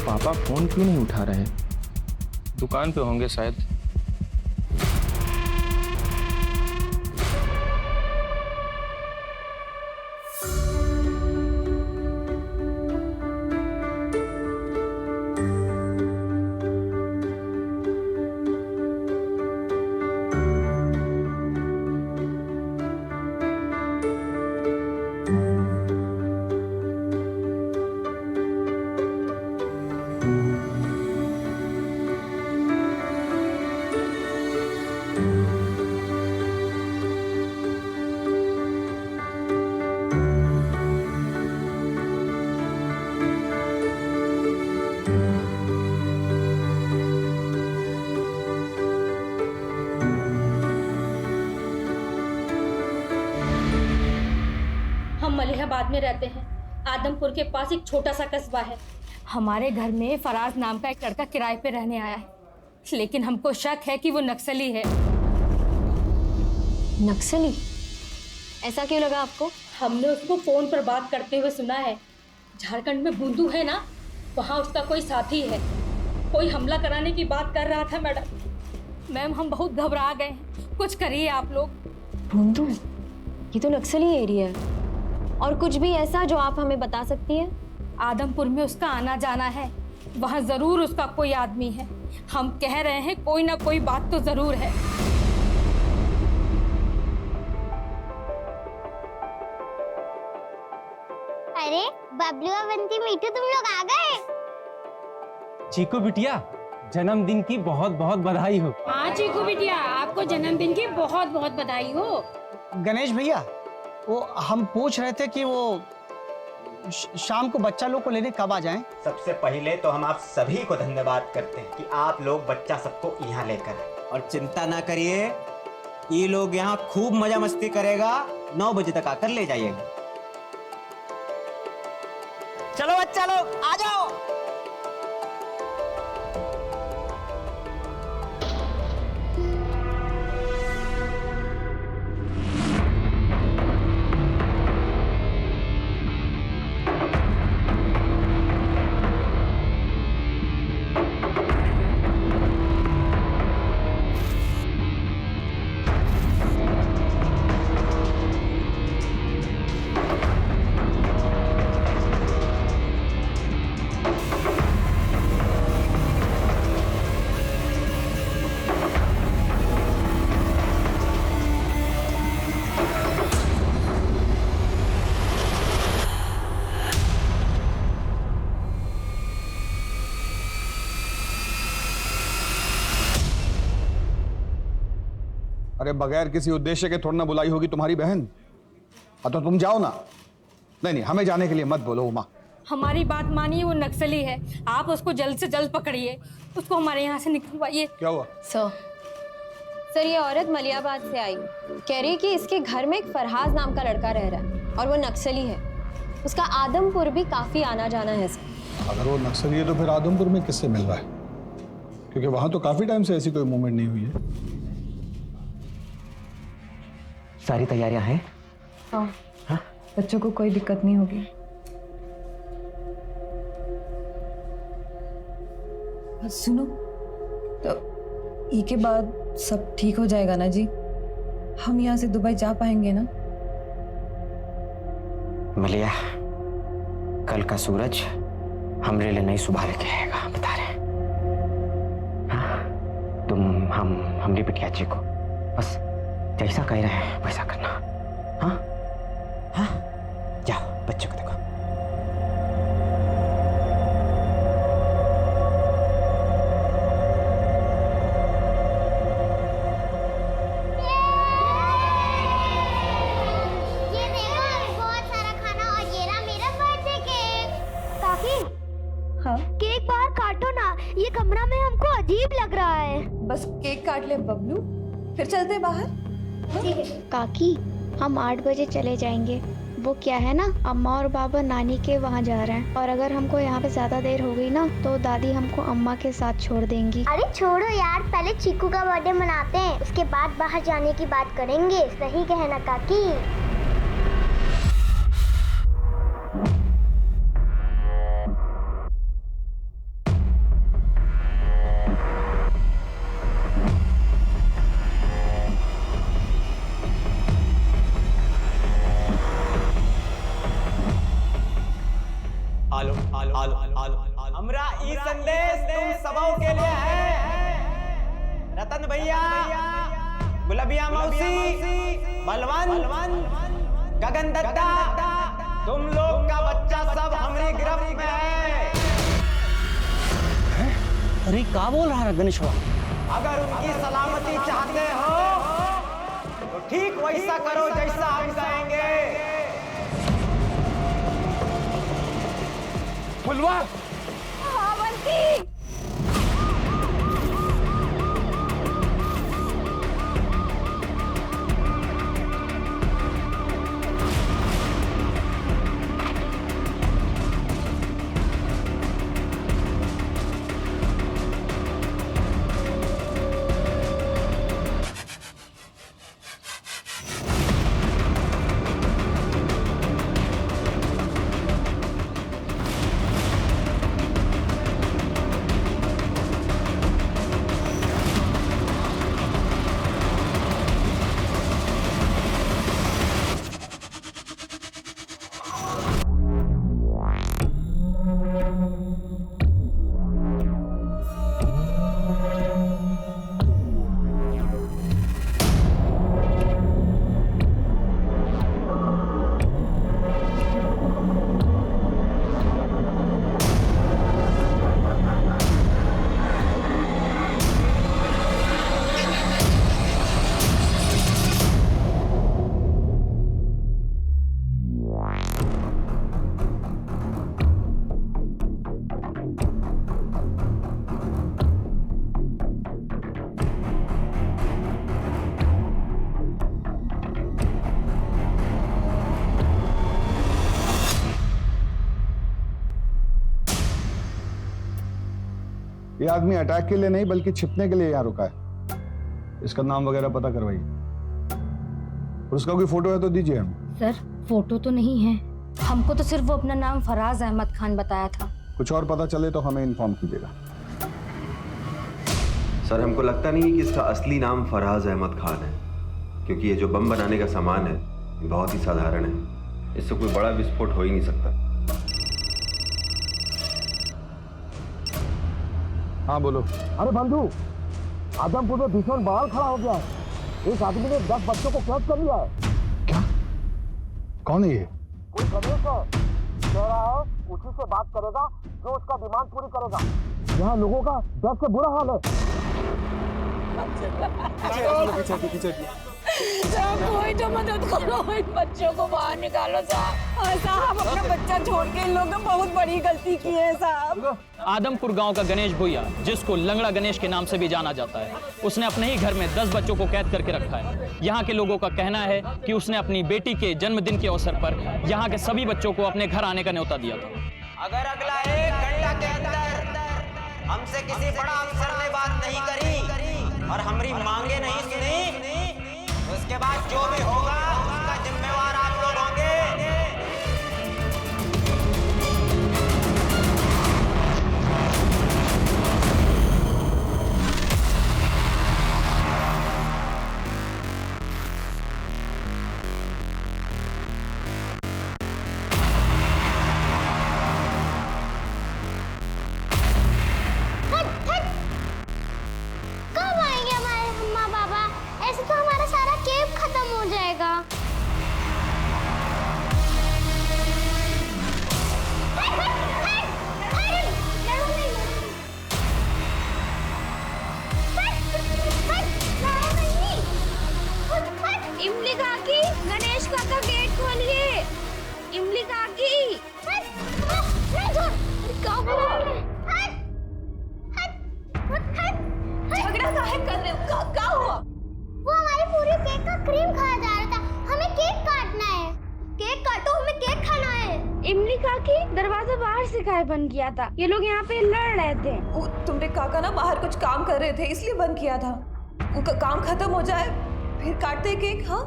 पापा फोन क्यों नहीं उठा रहे? दुकान पे होंगे शायद। मलिहाबाद में रहते हैं। आदमपुर के पास एक छोटा सा कस्बा है। हमारे घर में फराज नाम का एक लड़का किराए पे रहने आया है, लेकिन हमको शक है कि वो नक्सली है। नक्सली? ऐसा क्यों लगा आपको? हमने उसको फोन पर बात करते हुए सुना है। झारखंड में बूंदू है ना, वहाँ उसका कोई साथी है। कोई हमला कराने की बात कर रहा था मैडम। मैम हम बहुत घबरा गए हैं, कुछ करिए आप लोग। बूंदू? ये तो नक्सली एरिया है। और कुछ भी ऐसा जो आप हमें बता सकती हैं? आदमपुर में उसका आना जाना है, वहाँ जरूर उसका कोई आदमी है। हम कह रहे हैं कोई ना कोई बात तो जरूर है। अरे बबलू और बंटी मीठू तुम लोग आ गए। चीकू बिटिया, जन्मदिन की बहुत बहुत बधाई हो। हाँ चीकू बिटिया, आपको जन्मदिन की बहुत बहुत बधाई हो। गणेश भैया, वो हम पूछ रहे थे कि वो शाम को बच्चा लोग को लेने कब आ जाएं? सबसे पहले तो हम आप सभी को धन्यवाद करते हैं कि आप लोग बच्चा सबको यहाँ लेकर आए। और चिंता ना करिए, ये लोग यहाँ खूब मजा मस्ती करेगा। 9 बजे तक आकर ले जाइएगा। चलो बच्चा लोग आ जाओ। अरे बगैर किसी उद्देश्य के थोड़ा ना बुलाई होगी तुम्हारी बहन। तो तुम जाओ ना। नहीं, हमें जाने के लिए मत बोलो उमा। हमारी बात मानिए, वो नक्सली है। आप उसको जल्द से जल्द पकड़िए, उसको हमारे यहाँ से निकलवाइए। क्या हुआ? सर ये औरत मलियाबाद से आई, कह रही कि इसके घर में एक फरहाज नाम का लड़का रह रहा है और वो नक्सली है। उसका आदमपुर भी काफी आना जाना है सर। अगर वो नक्सली है तो फिर आदमपुर में किससे मिल रहा है? क्योंकि वहां तो काफी टाइम से ऐसी कोई मूवमेंट नहीं हुई है। सारी तैयारियां हैं? हाँ, बच्चों को कोई दिक्कत नहीं होगी। सुनो, तो ई के बाद सब ठीक हो जाएगा ना जी? हम यहाँ से दुबई जा पाएंगे ना? मलिया, कल का सूरज हमरे लिए नहीं सुबह लेके आएगा, बता रहे। हाँ, तुम हमरी बिटिया जी को बस जैसा कह रहे हैं वैसा करना। हाँ हाँ, जाओ बच्चों को देखो। ये देखो बहुत सारा खाना और ये रहा मेरा बर्थडे केक। काकी, हाँ केक बाहर काटो ना, ये कमरा में हमको अजीब लग रहा है। बस केक काट ले बबलू, फिर चलते बाहर। काकी, हम 8 बजे चले जाएंगे। वो क्या है ना, अम्मा और बाबा नानी के वहाँ जा रहे हैं और अगर हमको यहाँ पे ज्यादा देर हो गई ना तो दादी हमको अम्मा के साथ छोड़ देंगी। अरे छोड़ो यार, पहले चीकू का बर्थडे मनाते हैं, उसके बाद बाहर जाने की बात करेंगे। सही कहना काकी। हमरा ई संदेश तुम सबों के लिए है। रतन भैया, गुलबिया मौसी, बलवन, गगन दत्ता, तुम लोग का बच्चा सब हमारी गिरफ्त में है। अरे क्या बोल रहा है गणेशवा? अगर उनकी सलामती चाहते हो तो ठीक वैसा करो जैसा हम कहेंगे। फुलवा, ये आदमी अटैक के लिए नहीं बल्कि छिपने के लिए यहाँ रुका है। इसका नाम वगैरह पता करवाइए और उसका कोई फोटो है तो दीजिए हमें। सर फोटो तो नहीं है, हमको तो सिर्फ वो अपना नाम फराज अहमद खान बताया था। कुछ और पता चले तो हमें इन्फॉर्म कीजिएगा। सर हमको लगता नहीं कि इसका असली नाम फराज अहमद खान है, क्योंकि ये जो बम बनाने का सामान है ये बहुत ही साधारण है। इससे कोई बड़ा विस्फोट हो ही नहीं सकता। हाँ बोलो। अरे बंधु, आदमपुर में भीषण बवाल खड़ा हो गया है। एक आदमी ने 10 बच्चों को कैद कर लिया है। क्या? कौन है ये? कोई गणेश है, कह रहा है उसी से बात करेगा जो उसका डिमांड पूरी करेगा। यहाँ लोगों का डर से बुरा हाल है। कोई तो मदद करो, इन बच्चों को बाहर निकालो साहब। साहब अपना बच्चा छोड़ के इन लोगों ने बहुत बड़ी गलती की है साहब। आदमपुर गांव का गणेश भुइया, जिसको लंगड़ा गणेश के नाम से भी जाना जाता है, उसने अपने ही घर में 10 बच्चों को कैद करके रखा है। यहाँ के लोगों का कहना है कि उसने अपनी बेटी के जन्मदिन के अवसर पर यहाँ के सभी बच्चों को अपने घर आने का न्योता दिया था। अगर अगला 1 घंटा के अंदर हमसे किसी बड़ा अफसर ने बात नहीं करी और हमारी मांगे नहीं सुनी, तो उसके बाद जो भी होगा उसका जिम्मेवार आप लोग होंगे। कब आएंगे हमारे मम्मा पापा? ऐसे तो हमारा सारा केव खत्म हो जाएगा। इमली काकी, गणेश काका गेट खोलिए। इमली काकी, क्या हुआ? झगड़ा काहे कर रहे हो? क्या हुआ? वो हमारी पूरी केक का क्रीम खाया जा रहा था। हमें केक काटना है। केक काटो, हमें केक खाना है। इमली काकी, दरवाजा बाहर से काहे बंद किया था? ये लोग यहाँ पे लड़ रहे थे। तुमने काका ना बाहर कुछ काम कर रहे थे इसलिए बंद किया था। उनका काम खत्म हो जाए फिर काटते केक। हाँ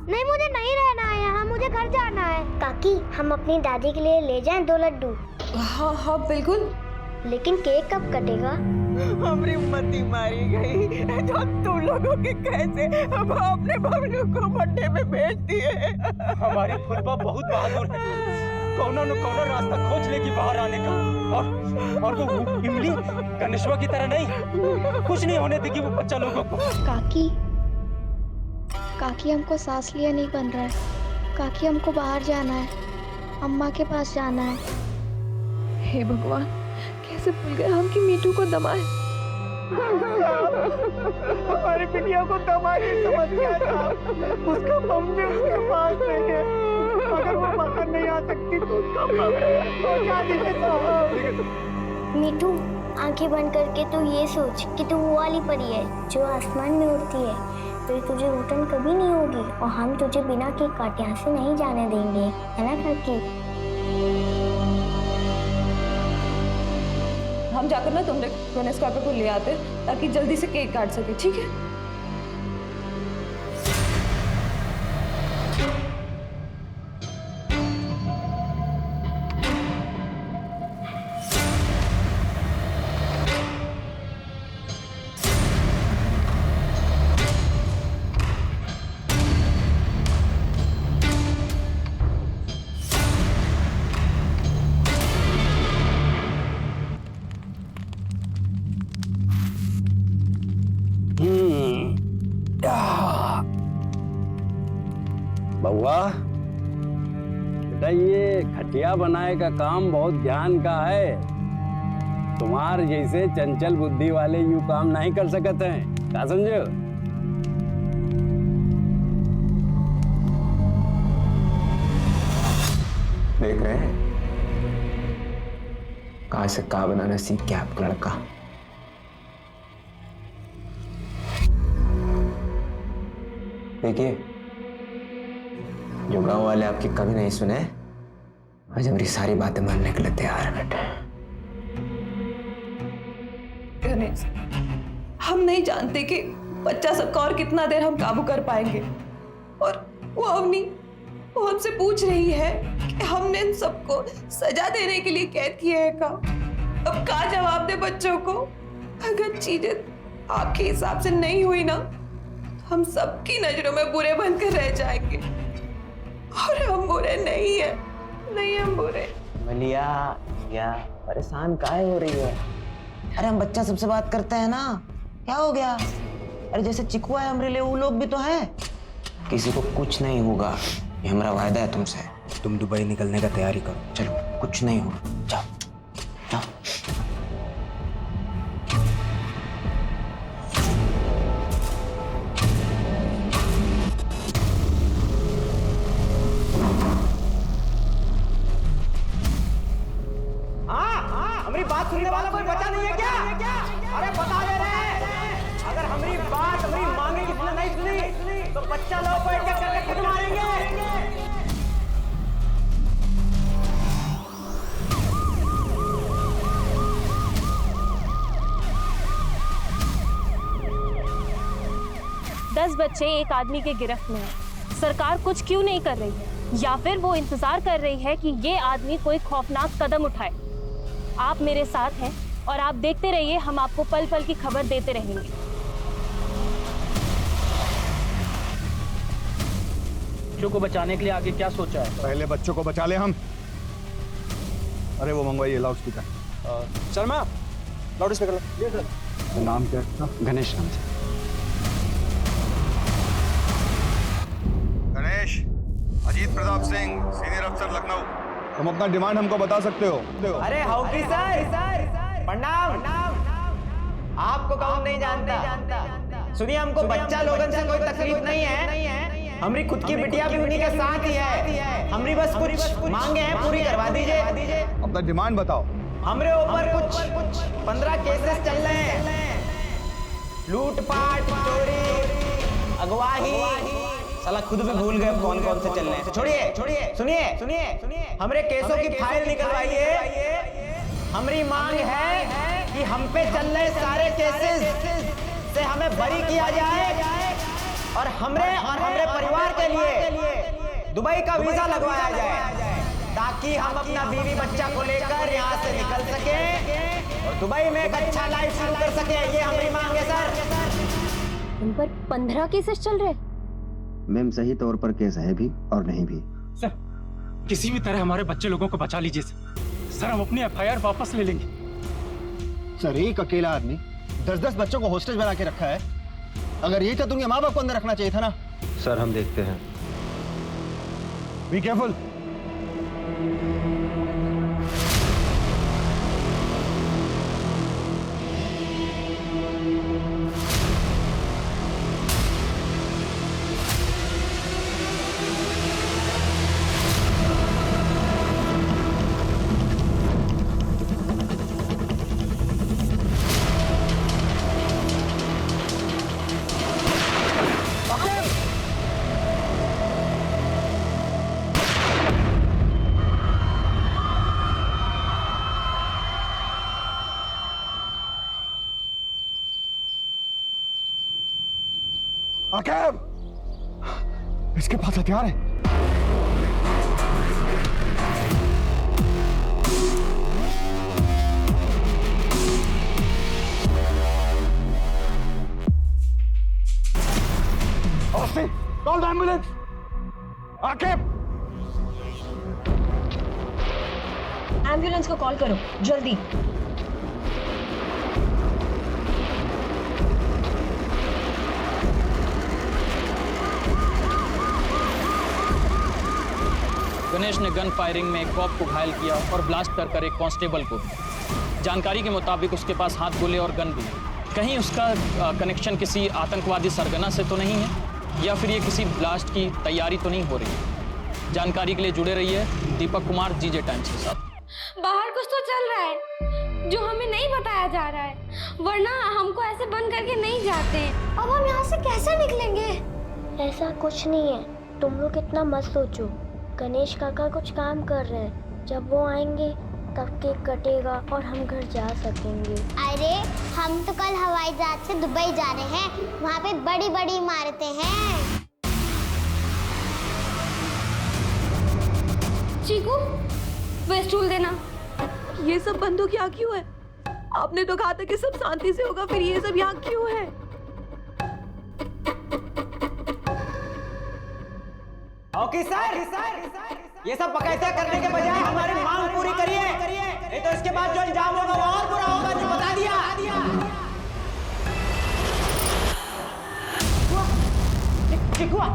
नहीं, मुझे नहीं रहना है यहाँ, मुझे घर जाना है। काकी, हम अपनी दादी के लिए ले जाएं 2 लड्डू। हाँ हाँ बिल्कुल। लेकिन केक कब कटेगा? हमारी मती मारी गई तो तुम लोगों के कैसे हम अपने बबलू को बर्थडे में भेज दिए। हमारी फुलवा बहुत बहादुर है। कौनो न कौनो रास्ता खोज लेगी बाहर आने का। और वो इमली गणेशवा की तरह नहीं, कुछ नहीं होने देगी वो बच्चा लोगों को। काकी, काकी हमको सांस लिया नहीं बन रहा है। काकी हमको बाहर जाना है, अम्मा के पास जाना है। हे भगवान, कैसे भूल गए हम कि मीठू को दमा है। हमारी बिटिया को दमा ही समझ गया था। उसका मम्मी उसके पास नहीं है। अगर वो बाहर नहीं आ सकती तो उसका मीठू, आंखें बंद करके तू ये सोच कि तू वो वाली परी है जो आसमान में उड़ती है। फिर तुझे घुटन कभी नहीं होगी और हम तुझे बिना केक काटे यहाँ से नहीं जाने देंगे, है ना काकी? हम जाकर ना तुमने गणेश काका को ले आते ताकि जल्दी से केक काट सके, ठीक है? बउआ बेटा, ये खटिया बनाए का काम बहुत ध्यान का है। तुम्हार जैसे चंचल बुद्धि वाले यूं काम नहीं कर सकते हैं, क्या समझो? देख रहे हैं कहाँ से का बनाना सीख गया आपका लड़का। देखिए, जो गांव वाले आपकी कभी नहीं सुने, आज हमारी सारी बातें मानने के लिए तैयार है बेटे। गणेश, हम नहीं जानते कि बच्चा सबका और कितना देर हम काबू कर पाएंगे। और वो अवनी, वो हमसे पूछ रही है कि हमने इन सबको सजा देने के लिए कैद किया है का। अब क्या जवाब दे बच्चों को? अगर चीजें आपके हिसाब से नहीं हुई ना, हम सबकी नजरों में बुरे बनकर रह जाएंगे। और हम बुरे नहीं है, नहीं हम बुरे। मलिया, या परेशान काहे हो रही है? अरे हम बच्चा सबसे बात करते हैं ना, क्या हो गया? अरे जैसे चिकू है हमरे लिए, वो लोग भी तो हैं। किसी को कुछ नहीं होगा, ये हमारा वायदा है तुमसे। तुम दुबई निकलने का तैयारी करो, चलो, कुछ नहीं होगा, जाओ जाओ। हमारी बात सुनने वाला कोई बचा नहीं है क्या? अरे बता दे रहे हैं, अगर हमारी बात, हमारी मांगे किसने नहीं सुनी तो बच्चा लोग को एक एक करके खुद मारेंगे। दस बच्चे एक आदमी के गिरफ्त में हैं। सरकार कुछ क्यों नहीं कर रही है, या फिर वो इंतजार कर रही है कि ये आदमी कोई खौफनाक कदम उठाए। आप मेरे साथ हैं और आप देखते रहिए, हम आपको पल पल की खबर देते रहेंगे। बच्चों को बचाने के लिए आगे क्या सोचा है? पहले बच्चों को बचा ले हम। अरे वो मंगवाइए loudspeaker. Sharma, loudspeaker. नाम क्या है? गणेश नाम से। गणेश, अजीत प्रताप सिंह, सीनियर अफसर लखनऊ। तुम अपना डिमांड हमको बता सकते हो। अरे हाउकी सर, प्रणाम। आपको कौन नहीं जानता? सुनिए, हमको बच्चा लोगन से कोई तकलीफ नहीं है। हमारी खुद की बिटिया भी उन्हीं के साथ ही है। हमारी बस कुछ मांगे हैं, पूरी करवा दीजिए। अपना डिमांड बताओ। हमारे ऊपर कुछ 15 केसेस चल रहे हैं। लूटपाट, चोरी, अगवाही। साला खुद भी भूल गए कौन कौन से चल रहे हैं। छोड़िए, सुनिए, हमारे केसों की फाइल निकलवाइए। हमारी मांग है कि हम पे चल रहे सारे केसेस से हमें बरी किया जाए और हमरे परिवार के लिए दुबई का वीजा लगवाया जाए, ताकि हम अपना बीवी बच्चा को लेकर यहाँ से निकल सके और दुबई में एक अच्छा लाइफ शुरू कर सके। ये हमारी मांग है सर। उन पर 15 केसेस चल रहे। मैम, सही तौर पर केस है भी और नहीं भी। किसी भी तरह हमारे बच्चे लोगों को बचा लीजिए सर। हम अपनी एफआईआर वापस ले लेंगे। सर एक अकेला आदमी 10-10 बच्चों को हॉस्टेज बना के रखा है। अगर यही था तो उनके माँ बाप को अंदर रखना चाहिए था ना। सर हम देखते हैं। Be careful. आकिब! इसके पास हथियार है। Austin, call the ambulance. Aqib! Ambulance को कॉल करो जल्दी। गणेश ने गन फायरिंग में एक कॉप को घायल किया और ब्लास्ट कर एक कांस्टेबल को। जानकारी के मुताबिक उसके पास हाथ गोले और गन भी है। कहीं उसका कनेक्शन किसी आतंकवादी सरगना से तो नहीं है, या फिर ये किसी ब्लास्ट की तैयारी तो नहीं हो रही। जानकारी के लिए जुड़े रहिए दीपक कुमार जीजे टाइम्स के साथ। बाहर कुछ तो चल रहा है जो हमें नहीं बताया जा रहा है, वरना हमको ऐसे बंद करके नहीं जाते। अब हम यहाँ से कैसे निकलेंगे? ऐसा कुछ नहीं है, तुम लोग इतना मत सोचो। गणेश काका कुछ काम कर रहे हैं, जब वो आएंगे तब केक कटेगा और हम घर जा सकेंगे। अरे हम तो कल हवाई जहाज से दुबई जा रहे हैं, वहाँ पे बड़ी बड़ी इमारतें हैं। चीकू, वो स्टूल देना। ये सब बंदूक यहाँ क्यों है? आपने तो कहा था कि सब शांति से होगा, फिर ये सब यहाँ क्यों है? ओके सर, ये सब बकायदा करने के बजाय हमारी मांग पूरी करिए, नहीं तो इसके बाद जो इंजाम होगा वो और बुरा होगा, जो बता दिया। चिकुआ,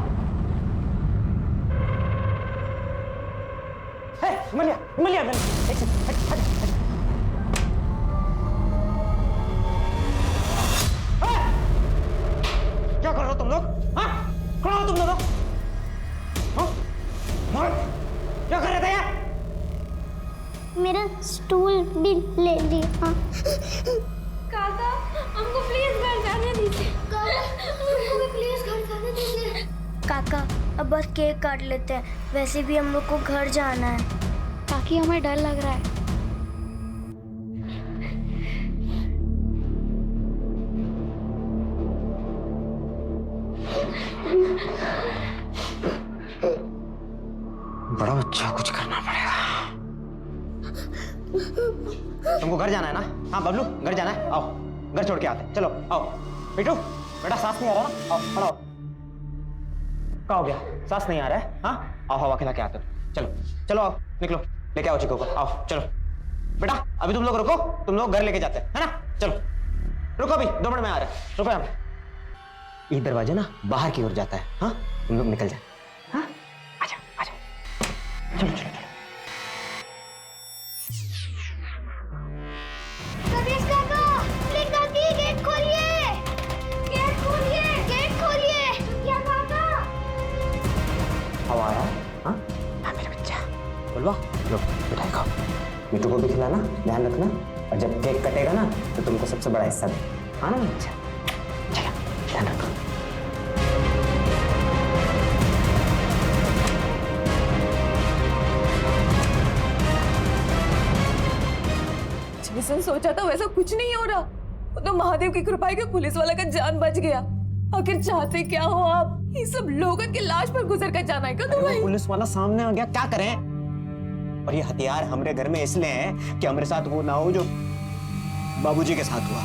मलिया, क्या कर रहे हो तुम लोग? हाँ, खड़ा हो तुम लोग। क्या कर रहे थे यार? मेरा स्टूल भी ले लिया। काका, हमको प्लीज घर जाने दीजिए। हमको भी प्लीज घर जाने दीजिए। काका, अब बस केक काट लेते हैं, वैसे भी हम लोग को घर जाना है। काकी हमें डर लग रहा है। बड़ा बच्चा, कुछ करना पड़ेगा। तुमको घर जाना है ना? हाँ बबलू, घर जाना है, आओ घर छोड़ के आते हैं। चलो आओ। बेटू, बेटा सांस नहीं आ रहा ना? आओ खड़ा हो। क्या हो गया? सांस नहीं आ रहा है? हाँ आओ, हवा खिला के आते हो। चलो चलो आओ, निकलो, लेके आओ चिको को। आओ चलो बेटा, अभी तुम लोग रुको, तुम लोग घर लेके जाते हैं, है ना? चलो रुको, अभी 2 मिनट में आ रहे हैं। रुको यहाँ पे। ये दरवाजा ना बाहर की ओर जाता है। हाँ तुम लोग निकल जाए। हाँ आजा आजा, चलो चलो चलो। गणेश काका, प्लीज काकी, गेट खोलिए, गेट खोलिए, गेट खोलिए। क्या काका? हवा आ रहा है? हाँ हाँ मेरे बच्चा, बोलवा लो, मिठाई खाओ, मिठू को भी खिलाना, ध्यान रखना, और जब केक कटेगा ना तो तुमको सबसे बड़ा हिस्सा दे। हाँ ना बच्चा, चलो ध्यान रखो। जैसा सोचा था वैसा कुछ नहीं हो रहा। वो तो महादेव की कृपा है कि पुलिस वाला का जान बच गया। आखिर चाहते क्या हो आप? ये सब लोगों की लाश पर गुजर कर जाना है क्या तुम्हें? पुलिस वाला सामने आ गया, क्या करें? और ये हथियार हमारे घर में इसलिए है कि हमारे साथ वो ना हो जो बाबूजी के साथ हुआ।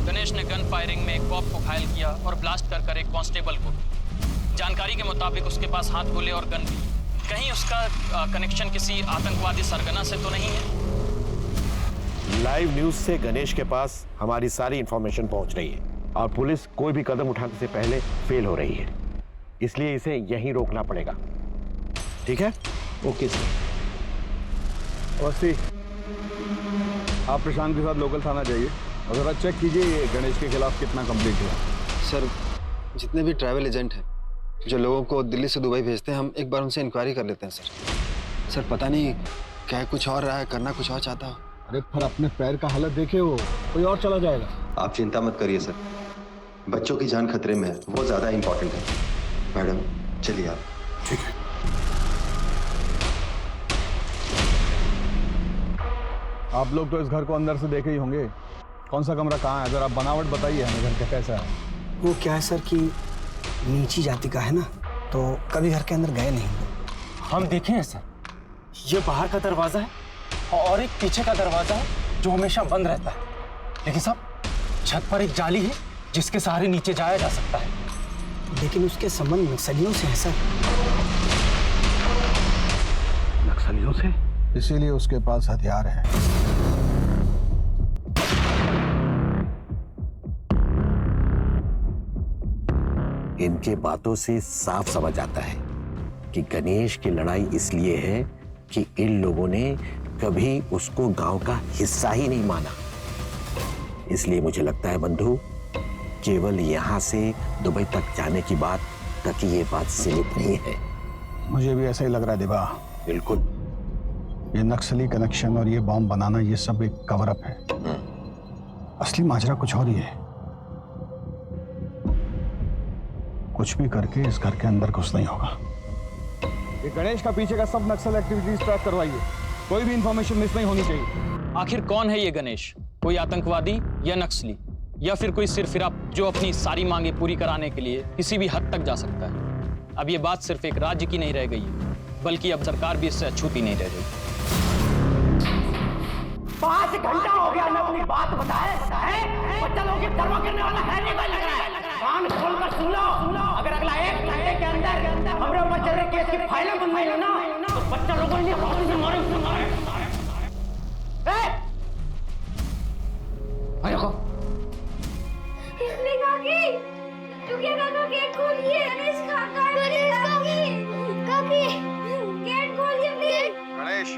गणेश ने गन फायरिंग में एक कॉप को घायल किया और ब्लास्ट कर एक कांस्टेबल को। जानकारी के मुताबिक उसके पास हाथ गोले और गन भी। कहीं उसका कनेक्शन किसी आतंकवादी सरगना से तो नहीं है? लाइव न्यूज से गणेश के पास हमारी सारी इंफॉर्मेशन पहुंच रही है और पुलिस कोई भी कदम उठाने से पहले फेल हो रही है, इसलिए इसे यहीं रोकना पड़ेगा। ठीक है? Okay sir. अवस्थी, आप प्रशांत के साथ लोकल थाना जाइए और जरा चेक कीजिए ये गणेश के खिलाफ कितना कंप्लीट हुआ। सर, जितने भी ट्रैवल एजेंट हैं जो लोगों को दिल्ली से दुबई भेजते हैं, हम एक बार उनसे इंक्वायरी कर लेते हैं सर। सर पता नहीं क्या कुछ और रहा है, करना कुछ और चाहता हो। अरे फिर अपने पैर का हालत देखे, वो कोई और चला जाएगा। आप चिंता मत करिए सर, बच्चों की जान खतरे में है, वो ज्यादा इंपॉर्टेंट है। मैडम चलिए आप। ठीक है। आप लोग तो इस घर को अंदर से देखे ही होंगे, कौन सा कमरा कहाँ है, जरा बनावट बताइए हमें, घर का कैसा है? वो क्या है सर कि नीची जाति का है ना, तो कभी घर के अंदर गए नहीं। हम देखे हैं सर, ये बाहर का दरवाजा है और एक पीछे का दरवाजा है जो हमेशा बंद रहता है, लेकिन साहब छत पर एक जाली है जिसके सहारे नीचे जाया जा सकता है। लेकिन उसके संबंध नक्सलियों से है सर। नक्सलियों से? इसीलिए उसके पास हथियार है। इनके बातों से साफ समझ आता है कि गणेश की लड़ाई इसलिए है कि इन लोगों ने कभी उसको गांव का हिस्सा ही नहीं माना। इसलिए मुझे लगता है बंधु, केवल यहां से दुबई तक जाने की बात तक ये बात सीमित नहीं है। मुझे भी ऐसा ही लग रहा है दिबा। बिल्कुल। ये नक्सली कनेक्शन और ये बॉम्ब बनाना, ये सब एक कवर अप है। असली माजरा कुछ और ही है। कुछ भी करके इस घर के अंदर घुस नहीं होगा। ये गणेश का पीछे का सब नक्सल एक्टिविटीज ट्रैक करवाइए, कोई भी इंफॉर्मेशन मिस नहीं होनी चाहिए। आखिर कौन है ये गणेश? कोई आतंकवादी या नक्सली, या फिर कोई सिरफिरा जो अपनी सारी मांगे पूरी कराने के लिए किसी भी हद तक जा सकता है? अब ये बात सिर्फ एक राज्य की नहीं रह गई है, बल्कि अब सरकार भी इससे अछूती नहीं रह गई। 5 घंटा हो गया मैं अपनी बात बताए बच्चा लोगों की परवाह करने वाला है नहीं कोई लग रहा है। कान खोलकर सुन लो, अगर अगला 1 घंटे के अंदर हमरे ऊपर चल रहे केस की फाइलें बंद नहीं हो ना, तो बच्चा लोगों ने हौसले से मारे। देखो इसने काकी, चुकिया काका गेट खोलिए। गणेश काका, काकी गेट खोलिए प्लीज। गणेश,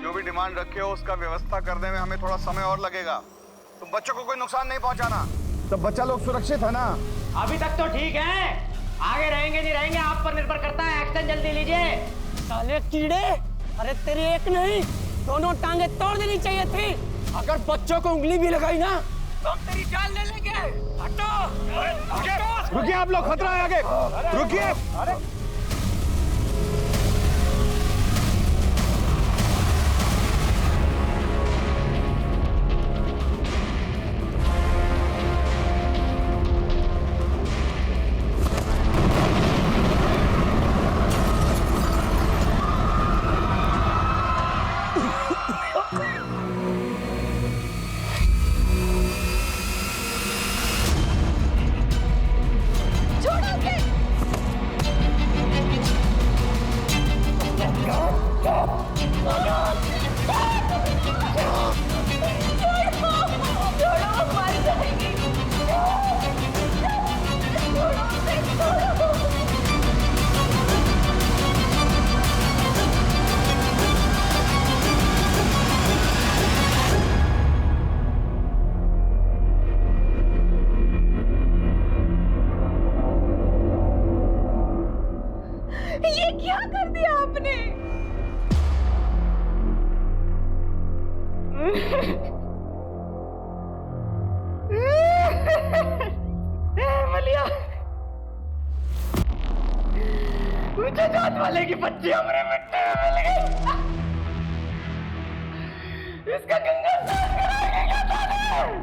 जो भी डिमांड रखे हो उसका व्यवस्था करने में हमें थोड़ा समय और लगेगा। तुम बच्चों को कोई नुकसान नहीं पहुंचाना, तब बच्चा लोग सुरक्षित है ना? अभी तक तो ठीक है, आगे रहेंगे नहीं रहेंगे आप पर निर्भर करता है। एक्शन जल्दी लीजिए। साले कीड़े, अरे तेरी एक नहीं दोनों टांगे तोड़ देनी चाहिए थी। अगर बच्चों को उंगली भी लगाई ना तो हम तेरी जान ले लेंगे। हटो। रुकिए आप लोग, खतरा है आगे, रुकिए। ये क्या कर दिया आपने? मलिया, मुझे जात वाले की बच्ची हमरे मिट्टी में मिल गई। इसका गंगा स्नान कराएंगे क्या साले?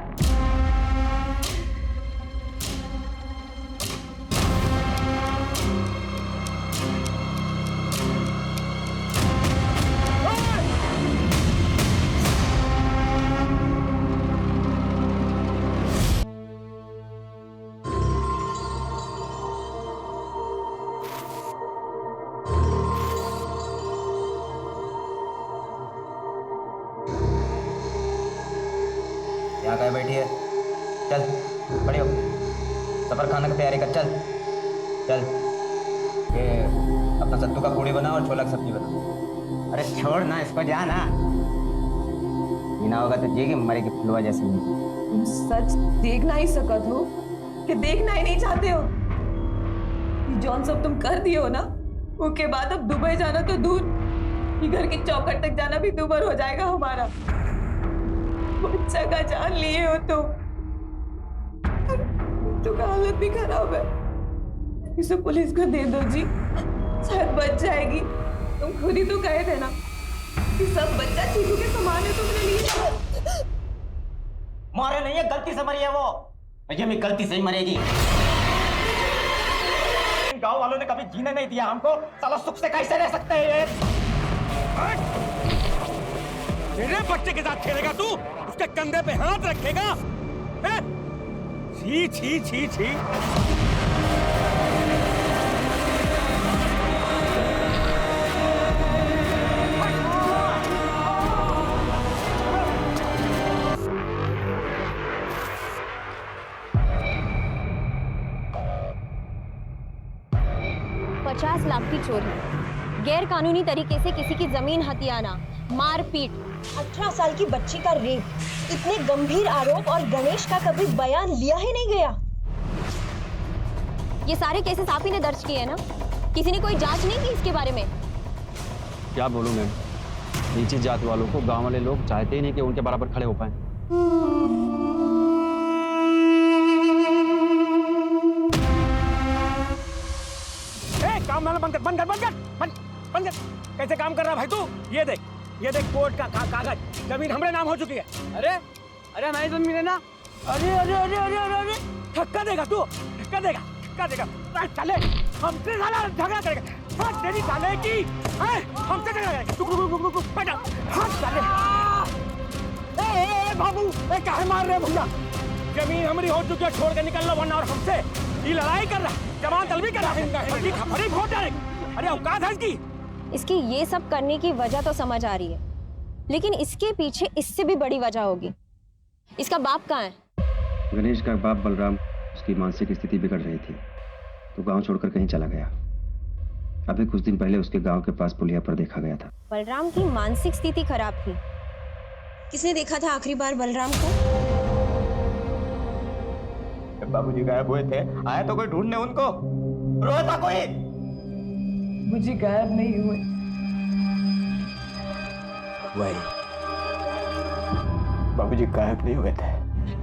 कहे बैठी है? चल बड़े हो, सफर खाने की तैयारी कर। चल चल, ये अपना सत्तू का पूड़ी बना और छोला की सब्जी बना। अरे छोड़ ना इसको, जा ना। जीना होगा तो जिएगी, मरेगी फुलवा जैसी। तुम सच देख ना ही सकत हो कि देखना ही नहीं चाहते हो? जॉन सब तुम कर दिए हो ना, उसके बाद अब दुबई जाना तो दूर, घर की चौखट तक जाना भी दूभर हो जाएगा हमारा। बच्चा का जान लिए हो तो का हालत भी खराब है। इसे पुलिस को दे दो जी, शायद बच जाएगी। तुम खुद ही तो कहे थे ना कि सब बच्चा चीजों के समान है तुमने लिए। मारे नहीं है, गलती से मरी है वो। ये भी गलती से ही मरेगी। गांव वालों ने कभी जीने नहीं दिया हमको, साला सुख से कैसे रह सकते हैं ये? मेरे बच्चे के साथ खेलेगा तू? उसके कंधे पे हाथ रखेगा? छी छी छी छी। 50 लाख की चोरी, गैर कानूनी तरीके से किसी की जमीन हथियाना, मारपीट, 18 साल की बच्ची का रेप, इतने गंभीर आरोप और गणेश का कभी बयान लिया ही नहीं गया। ये सारे केसेस आप ही ने दर्ज किए हैं ना? किसी ने कोई जांच नहीं की इसके बारे में? क्या बोलूं मैम, नीची जात वालों को गांव वाले लोग चाहते ही नहीं कि उनके बराबर खड़े हो पाए। काम बंद कर, बंद कर, बंद कर, बंद कर। कैसे काम कर रहा है भाई तू? ये देख कोर्ट का कागज, जमीन हमरे नाम हो चुकी है। अरे अरे हमारी जमीन है ना। अरे अरे अरे अरे अरे अरे धक्का देगा तू, धक्का देगा। चले हमसे साला झगड़ा करेगा, तेरी साले की हमसे झगड़ा करेगा। बेटा हाथ चले। ए बाबू, काहे मार रहे भैया? जमीन हमारी हो चुकी है, छोड़ के निकल लो वरना। और हमसे ये लड़ाई कर रहा है, जवान तलबी कर रहा है। अरे औकात है इसकी। इसकी ये सब करने की वजह तो समझ आ रही है, लेकिन इसके पीछे इससे भी बड़ी वजह होगी। इसका बाप कहाँ है? गणेश का बाप बलराम, उसकी मानसिक स्थिति बिगड़ रही थी तो गांव छोड़कर कहीं चला गया। अभी कुछ दिन पहले उसके गांव के पास पुलिया पर देखा गया था। बलराम की मानसिक स्थिति खराब थी। किसने देखा था आखिरी बार बलराम को? बाबूजी गायब हुए थे, आया तो कोई ढूंढने उनको? रोया था कोई? मुझे गायब नहीं हुए। वही बाबूजी गायब नहीं हुए थे।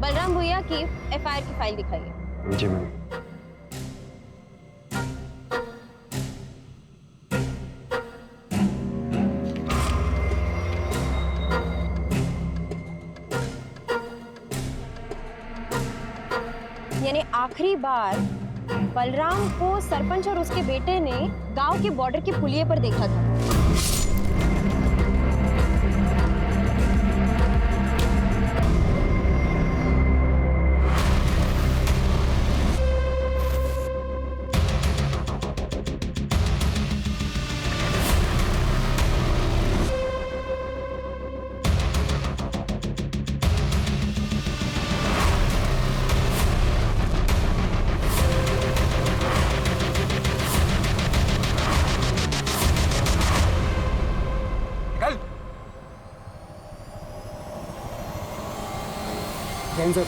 बलराम भैया की एफआईआर की फाइल दिखाइए। जी मैम। यानी आखिरी बार बलराम को सरपंच और उसके बेटे ने गांव के बॉर्डर के पुलिये पर देखा था। सर,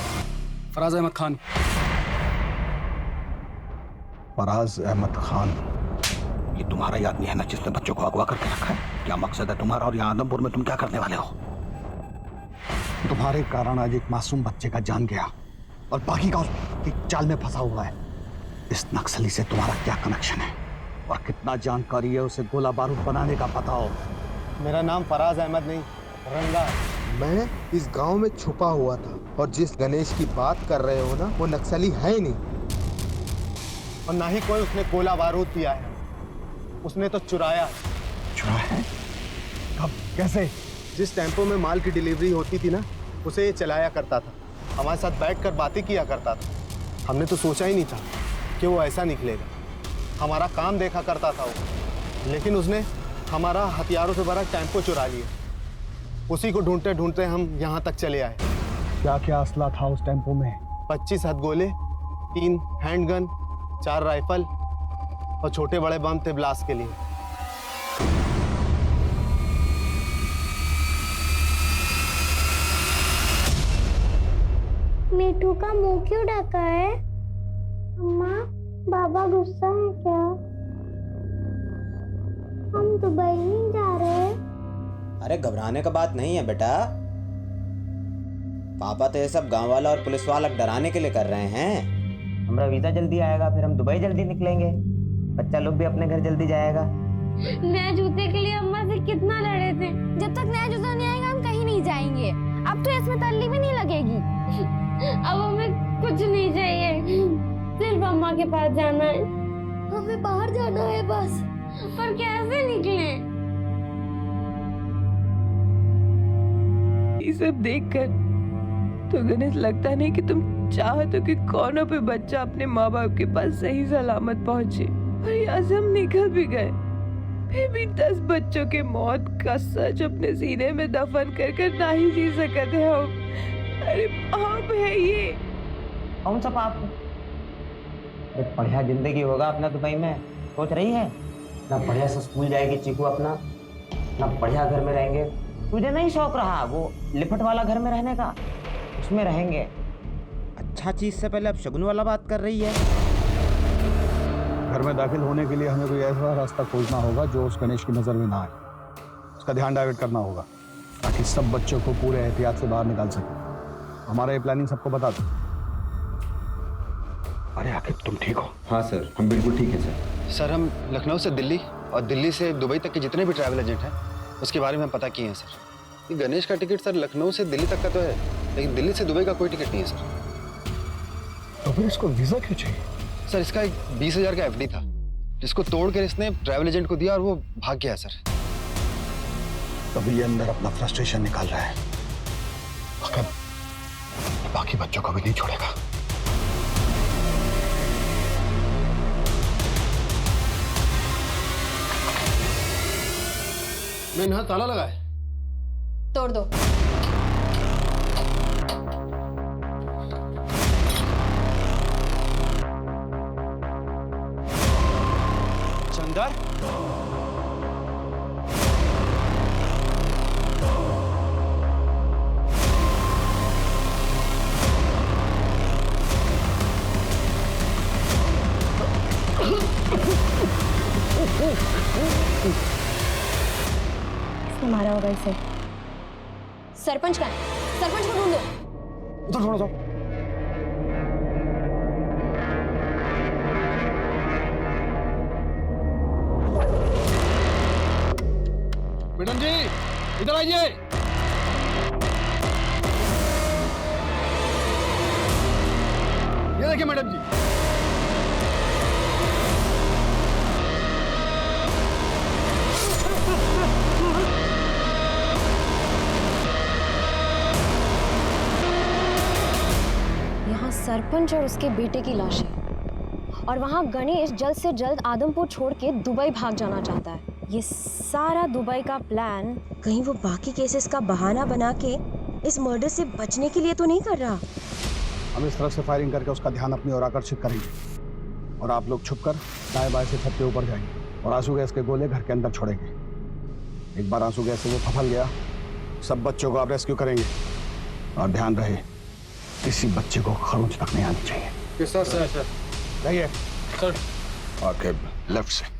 फराज अहमद खान। फराज अहमद खान, ये तुम्हारा ही आदमी है ना जिसने बच्चों को अगवा करके रखा है? क्या मकसद है तुम्हारा और यहाँ आदमपुर में तुम क्या करने वाले हो? तुम्हारे कारण आज एक मासूम बच्चे का जान गया और बाकी का उसकी चाल में फंसा हुआ है। इस नक्सली से तुम्हारा क्या कनेक्शन है और कितना जानकारी है उसे गोला बारूद बनाने का पता हो? मेरा नाम फराज अहमद नहीं, रंगा है। मैं इस गांव में छुपा हुआ था और जिस गणेश की बात कर रहे हो ना, वो नक्सली है ही नहीं और ना ही कोई उसने गोला बारूद पिया है। उसने तो चुराया है। चुराया है? कब, कैसे? जिस टेम्पो में माल की डिलीवरी होती थी ना, उसे ये चलाया करता था, हमारे साथ बैठकर बातें किया करता था। हमने तो सोचा ही नहीं था कि वो ऐसा निकलेगा। हमारा काम देखा करता था वो, लेकिन उसने हमारा हथियारों से भरा टेम्पो चुरा लिया। उसी को ढूंढते ढूंढते हम यहाँ तक चले आए। क्या क्या असला था उस टेम्पो में? 25 हथगोले, 3 हैंडगन, 4 राइफल और छोटे बड़े बम थे ब्लास्ट के लिए। मीठू का मुंह क्यों ढका है? अम्मा, बाबा गुस्सा है क्या? हम दुबई नहीं जा रहे। अरे घबराने का बात नहीं है बेटा, पापा तो ये सब गांव वाला और पुलिस वाला डराने के लिए कर रहे हैं। हमारा वीजा जल्दी आएगा, फिर हम दुबई जल्दी निकलेंगे, बच्चा लोग भी अपने घर जल्दी जाएगा। नए जूते के लिए अम्मा से कितना लड़े थे। जब तक नया जूता नहीं आएगा हम कहीं नहीं जाएंगे। अब तो इसमें तल्ली भी नहीं लगेगी। अब हमें कुछ नहीं चाहिए, सिर्फ अम्मा के पास जाना है। हमें बाहर जाना है बस, पर कैसे निकले? ये सब देखकर तो गणेश लगता नहीं कि तुम चाहते हो कि कोनों पे बच्चा अपने माँ बाप के पास सही सलामत पहुंचे। और यहाँ से हम निकल भी गए, फिर भी 10 बच्चों के मौत का सच अपने सीने में दफन कर कर ना ही जी सकते हम। अरे पाप है ये। कौन सा पाप? एक बढ़िया जिंदगी होगा अपना दुबई में, सोच रही है ना? बढ़िया से स्कूल जाएगी चीकू अपना, ना बढ़िया घर में रहेंगे। तुझे नहीं शौक रहा वो लिपट वाला घर में रहने का? उसमें रहेंगे। अच्छा चीज से पहले अब शगुन वाला बात कर रही है। घर में दाखिल होने के लिए हमें कोई ऐसा रास्ता खोजना होगा जो उस गणेश की नजर में ना आए। उसका ध्यान डाइवर्ट करना होगा ताकि सब बच्चों को पूरे एहतियात से बाहर निकाल सके। हमारा ये प्लानिंग सबको बता दो। अरे आखिर तुम ठीक हो? हाँ सर, हम बिल्कुल ठीक है सर। सर, हम लखनऊ से दिल्ली और दिल्ली से दुबई तक के जितने भी ट्रैवल एजेंट हैं उसके बारे में पता किए हैं सर। ये गणेश का टिकट सर लखनऊ से दिल्ली तक का तो है, लेकिन दिल्ली से दुबई का कोई टिकट नहीं है सर। तो फिर इसको वीजा क्यों चाहिए? सर, इसका एक 20,000 का एफडी था जिसको तोड़कर इसने ट्रैवल एजेंट को दिया और वो भाग गया सर। तभी ये अंदर अपना फ्रस्ट्रेशन निकाल रहा है, मगर बाकी बच्चों को भी नहीं छोड़ेगा। मैंने यहाँ ताला लगा है। तोड़ दो। चंदा, किसने मारा होगा इसे? सरपंच का है, सरपंच को ढूंढो। उधर थोड़ा सा। मैडम जी इधर आइए। ये देखिए मैडम जी। यहाँ सरपंच और उसके बेटे की लाश है और वहाँ गणेश जल्द से जल्द आदमपुर छोड़ के दुबई भाग जाना चाहता है। ये सारा दुबई का प्लान कहीं वो बाकी केसेस का बहाना बना के इस मर्डर से बचने के लिए तो नहीं कर रहा। हम इस तरफ से फायरिंग करके उसका ध्यान अपनी ओर आकर्षित करेंगे और आप लोग छुपकर दाएं बाएं से छत के ऊपर जाएंगे और आंसू गैस के गोले घर के अंदर छोड़ेंगे। एक बार आंसू गैस से वो फफल गया, सब बच्चों को आप रेस्क्यू करेंगे और ध्यान रहे किसी बच्चे को खरोंच तक नहीं आनी चाहिए। सर सर सर जाइए सर। आके लेफ्ट से।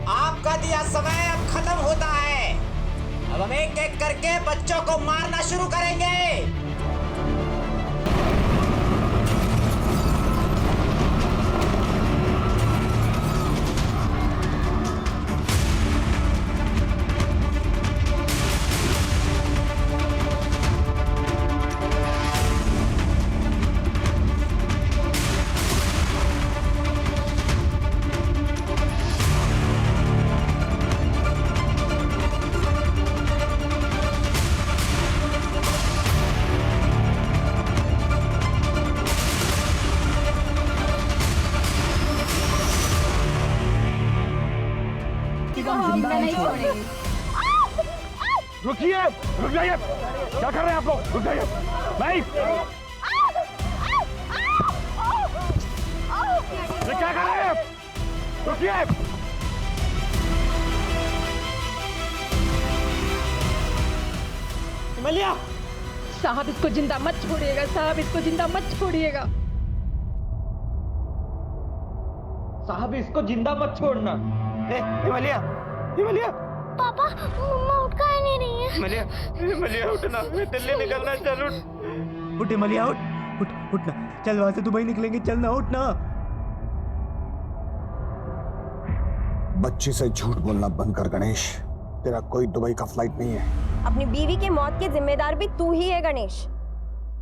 आपका दिया समय अब खत्म होता है। अब हम एक एक करके बच्चों को मारना शुरू करेंगे। छोड़ेंगे। रुकिए, रुक जाइए। क्या कर रहे हैं आप लोग? रुक जाइए। नहीं, ये क्या कर रहे हैं? रुकिए। मलिया, साहब इसको जिंदा मत छोड़िएगा, साहब इसको जिंदा मत छोड़िएगा। साहब इसको जिंदा मत छोड़ना। हिमालया, हिमालया। पापा, मम्मा उठ का नहीं रही है। हिमालया, हिमालया उठना, दिल्ली निकलना, चल उठ। उठ हिमालया, उठना, चल वहां से दुबई निकलेंगे, चलना, उठना। बच्ची से झूठ बोलना बंद कर गणेश, तेरा कोई दुबई का फ्लाइट नहीं है। अपनी बीवी की मौत के जिम्मेदार भी तू ही है गणेश।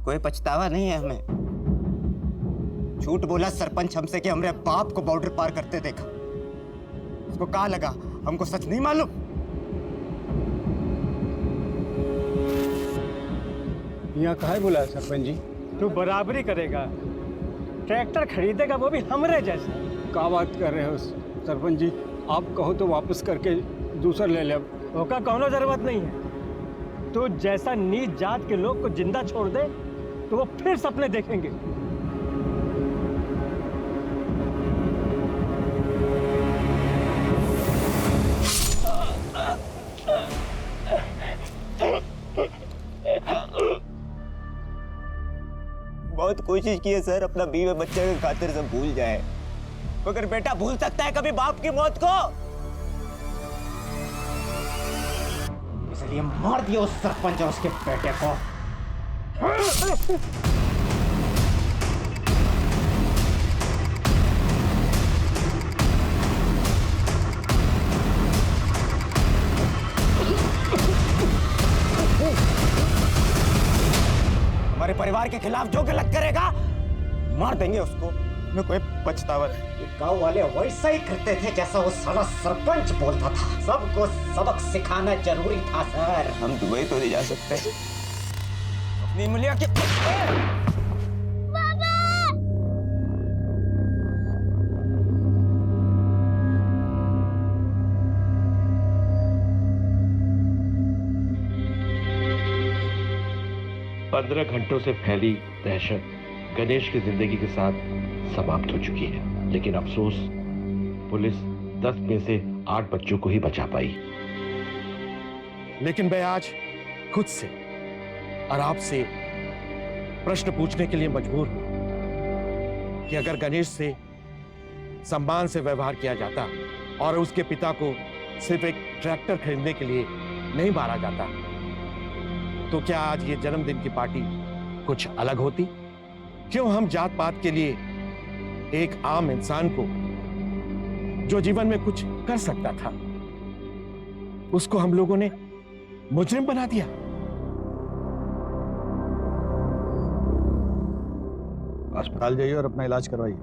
कोई पछतावा नहीं है हमें। झूठ बोला सरपंच हमसे कि हमरे बाप को बॉर्डर पार करते देखा। उसको कहा लगा हमको सच नहीं मालूम। यहाँ कहाँ बुलाया सरपंच जी? तू बराबरी करेगा, ट्रैक्टर खरीदेगा वो भी हमरे जैसा। क्या बात कर रहे हो सरपंच जी? आप कहो तो वापस करके दूसरा ले ले। ओका कौनो जरूरत नहीं है। तो जैसा नीच जात के लोग को जिंदा छोड़ दे तो वो फिर सपने देखेंगे। बहुत कोशिश की है सर, अपना बीवी बच्चे के खातिर सब भूल जाए, मगर बेटा भूल सकता है कभी बाप की मौत को? इसलिए मार दिया उस सरपंच और उसके बेटे को। हमारे परिवार के खिलाफ जो गलत करेगा मार देंगे उसको। मैं कोई पछतावा नहीं। गांव वाले वैसा ही करते थे जैसा वो साला सरपंच बोलता था। सबको सबक सिखाना जरूरी था सर। हम दुबई तो नहीं जा सकते। अपनी मुलिया के पंद्रह घंटों से फैली दहशत गणेश की जिंदगी के साथ समाप्त हो चुकी है, लेकिन अफसोस पुलिस 10 में से 8 बच्चों को ही बचा पाई। लेकिन मैं आज खुद से और आपसे प्रश्न पूछने के लिए मजबूर हूं कि अगर गणेश से सम्मान से व्यवहार किया जाता और उसके पिता को सिर्फ एक ट्रैक्टर खरीदने के लिए नहीं मारा जाता, तो क्या आज ये जन्मदिन की पार्टी कुछ अलग होती? क्यों हम जात पात के लिए एक आम इंसान को जो जीवन में कुछ कर सकता था, उसको हम लोगों ने मुजरिम बना दिया? अस्पताल जाइए और अपना इलाज करवाइए।